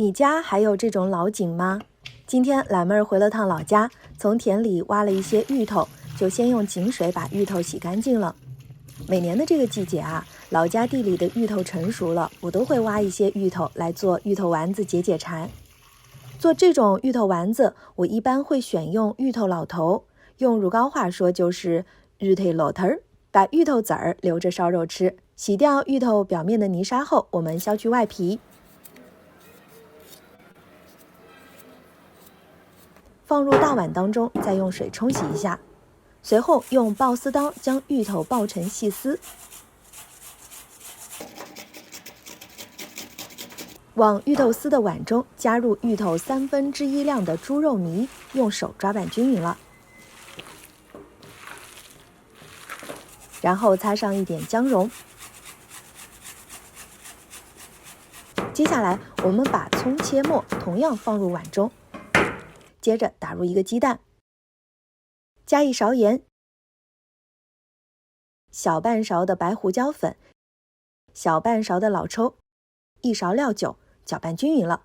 你家还有这种老井吗？今天懒妹儿回了趟老家，从田里挖了一些芋头，就先用井水把芋头洗干净了。每年的这个季节啊，老家地里的芋头成熟了，我都会挖一些芋头来做芋头丸子解解馋。做这种芋头丸子，我一般会选用芋头老头，用如皋话说就是芋头老头儿，把芋头籽儿留着烧肉吃。洗掉芋头表面的泥沙后，我们削去外皮，放入大碗当中，再用水冲洗一下。随后用刨丝刀将芋头刨成细丝，往芋头丝的碗中加入芋头1/3量的猪肉泥，用手抓拌均匀了。然后擦上一点姜蓉。接下来我们把葱切末同样放入碗中，接着打入一个鸡蛋，加1勺盐，小半勺的白胡椒粉，小半勺的老抽，1勺料酒，搅拌均匀了，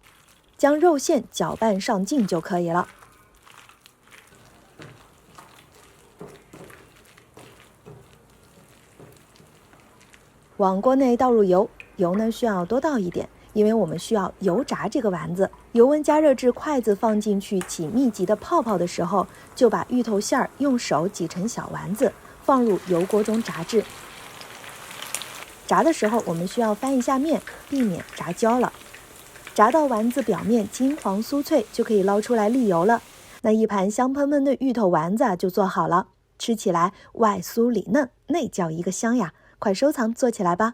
将肉馅搅拌上劲就可以了。往锅内倒入油，油呢需要多倒一点，因为我们需要油炸这个丸子。油温加热至筷子放进去起密集的泡泡的时候，就把芋头馅儿用手挤成小丸子，放入油锅中炸制。炸的时候我们需要翻一下面，避免炸焦了。炸到丸子表面金黄酥脆，就可以捞出来沥油了。那一盘香喷喷的芋头丸子就做好了，吃起来外酥里嫩，内叫一个香呀！快收藏做起来吧。